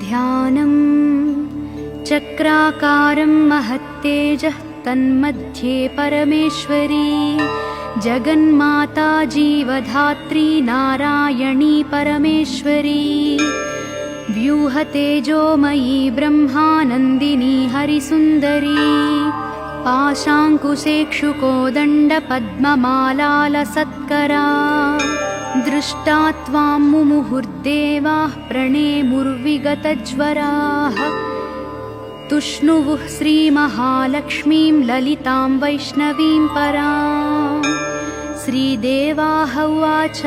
ध्यानं चक्राकारं महत्तेजः तन्मध्ये परमेश्वरी जगन्माता जीवधात्री नारायणी परमेश्वरी व्यूहतेजोमयी ब्रह्मानन्दिनी हरिसुन्दरी पाशाङ्कुशेक्षुकोदण्डपद्ममालालसत्करा दृष्टा त्वां मुमुहुर्देवाः प्रणेमुर्विगतज्वराः तुष्णुवुः श्रीमहालक्ष्मीं ललितां वैष्णवीं परां श्रीदेवाः उवाच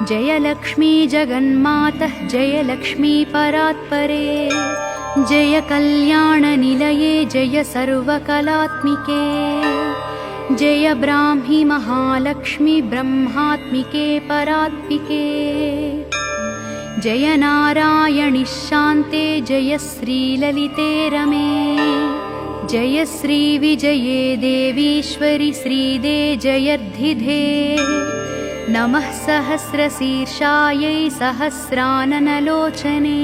जय लक्ष्मी जगन्मातः जय लक्ष्मी परात्परे जय कल्याणनिलये जय सर्वकलात्मिके जय ब्राह्मी महालक्ष्मी ब्रह्मात्मिके परात्मिके जय नारायणि शान्ते जय श्रीललिते रमे जय श्रीविजये देवीश्वरि श्रीदे जयर्धिधे नमः सहस्रशीर्षायै सहस्राननलोचने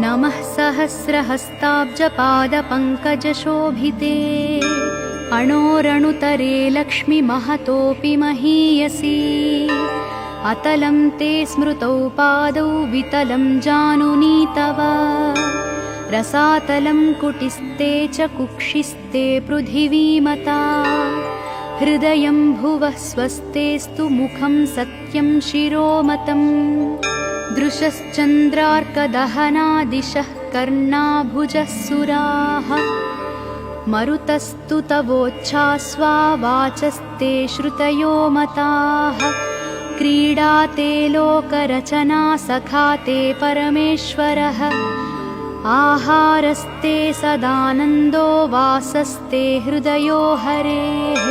नमः सहस्रहस्ताब्जपादपङ्कजशोभिते अणोरणुतरे लक्ष्मी महतोऽपि महीयसी अतलं ते स्मृतौ पादौ वितलं जानुनी तव रसातलं कुटिस्ते च कुक्षिस्ते पृथिवीमता हृदयं भुवः स्वस्तेस्तु मुखं सत्यं शिरोमतम् दृशश्चन्द्रार्कदहना दिशः कर्णाभुजः सुराः मरुतस्तु तवोच्छ्वासा वाचस्ते श्रुतयो मताः क्रीडा ते लोकरचना सखा ते परमेश्वरः आहारस्ते सदानन्दो वासस्ते हृदयो हरेः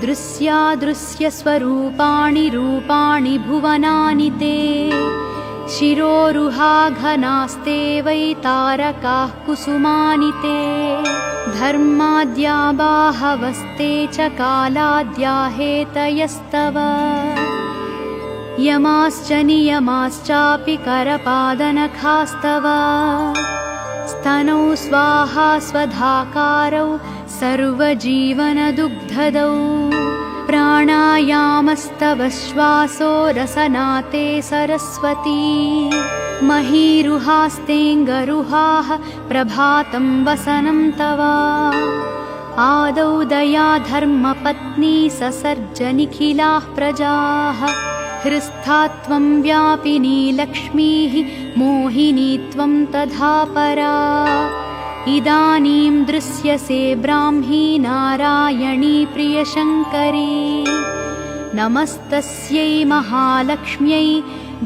दृश्यादृश्यस्वरूपाणि रूपाणि भुवनानि ते शिरोरुहाघनास्ते वै तारकाः कुसुमानि ते धर्माद्या बाहवस्ते च कालाद्या हेतयस्तव यमाश्च नियमाश्चापि करपादनखास्तव स्तनौ स्वाहा स्वधाकारौ सर्वजीवनदुग्धदौ प्राणायामस्तव श्वासो रसनाते सरस्वती महीरुहास्तेऽङ्गरुहाः प्रभातं वसनं तव आदौ दया धर्मपत्नी ससर्ज निखिलाः प्रजाः हृस्था त्वं व्यापिनी लक्ष्मीः मोहिनी त्वं तथा परा इदानीं दृश्यसे ब्राह्मी नारायणी प्रियशङ्करी नमस्तस्यै महालक्ष्म्यै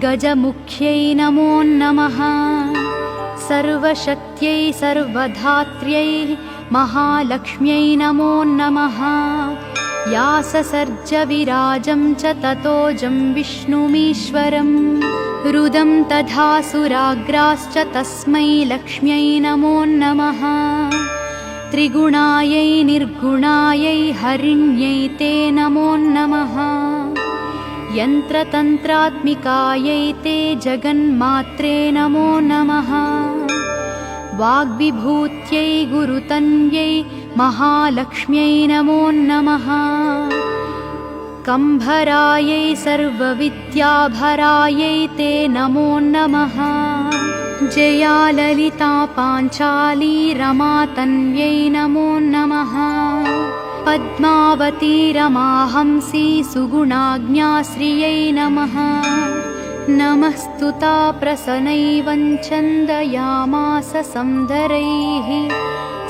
गजमुख्यै नमो नमः सर्वशक्त्यै सर्वधात्र्यै महालक्ष्म्यै नमो नमः या ससर्ज विराजं च ततोजं विष्णुमीश्वरं रुदं तथा सुराग्राश्च तस्मै लक्ष्म्यै नमो नमः त्रिगुणायै निर्गुणायै हरिण्यै ते नमो नमः यन्त्रतन्त्रात्मिकायै ते जगन्मात्रे नमो नमः वाग्विभूत्यै गुरुतन्यै महालक्ष्म्यै नमो नमः कम्भरायै सर्वविद्याभरायै ते नमो नमः जया ललिता पाञ्चाली रमा तन्व्यै नमो नमः पद्मावती रमाहंसी सुगुणाज्ञाश्रियै नमः नमस्तुता प्रसनैवञ्छन्दयामास संदरैः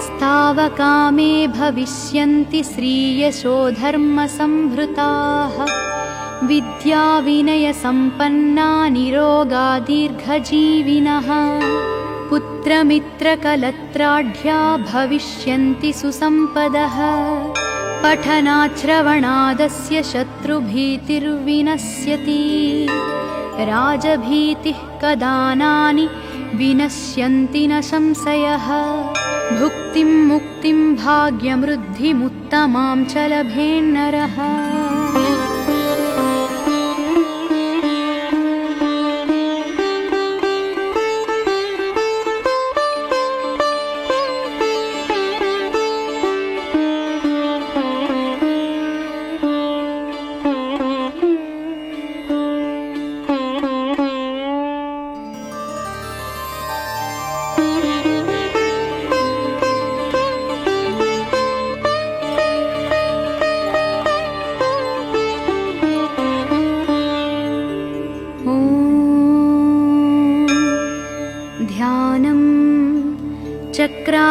स्तावकामे भविष्यन्ति श्रीयशो धर्मसंभृताः विद्याविनयसम्पन्ना निरोगा दीर्घजीविनः पुत्रमित्रकलत्राढ्या भविष्यन्ति सुसम्पदः पठनाश्रवणादस्य शत्रुभीतिर्विनश्यति राजभीतिः कदानानि विनश्यन्ति न संशयः भुक्तिं मुक्तिं भाग्यमृद्धिमुत्तमां च लभेन्नरः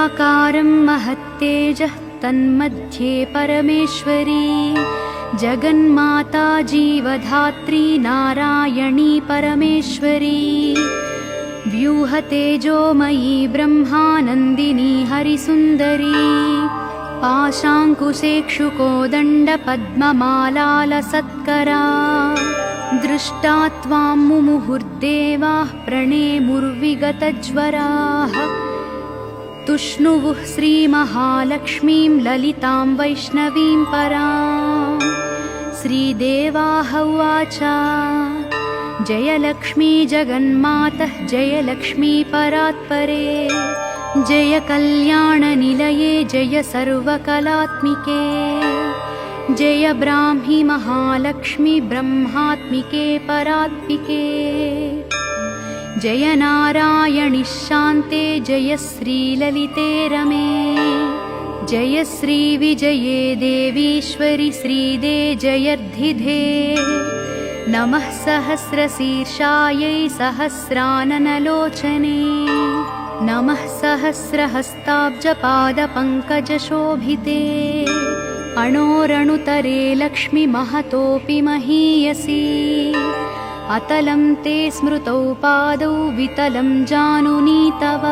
निराकारं महत्तेजः तन्मध्ये परमेश्वरी जगन्माता जीवधात्री नारायणी परमेश्वरी व्यूहतेजोमयी ब्रह्मानन्दिनी हरिसुन्दरी पाशाङ्कुशेक्षुकोदण्डपद्ममालालसत्करा दृष्टा त्वां मुमुहुर्देवाः प्रणेमुर्विगतज्वराः तुष्णुवुः श्रीमहालक्ष्मीं ललितां वैष्णवीं परां श्रीदेवाः उवाच जय लक्ष्मी जगन्मातः जय लक्ष्मी परात्परे जय कल्याणनिलये जय सर्वकलात्मिके जय ब्राह्मी महालक्ष्मी ब्रह्मात्मिके परात्मिके जय नारायणि शान्ते जय श्रीललिते रमे जय श्रीविजये देवीश्वरि श्रीदे जयर्धिधे नमः सहस्रशीर्षायै सहस्राननलोचने नमः सहस्रहस्ताब्जपादपङ्कजशोभिते अणोरणुतरे लक्ष्मि महतोऽपि महीयसी अतलं ते स्मृतौ पादौ वितलं जानुनी तव।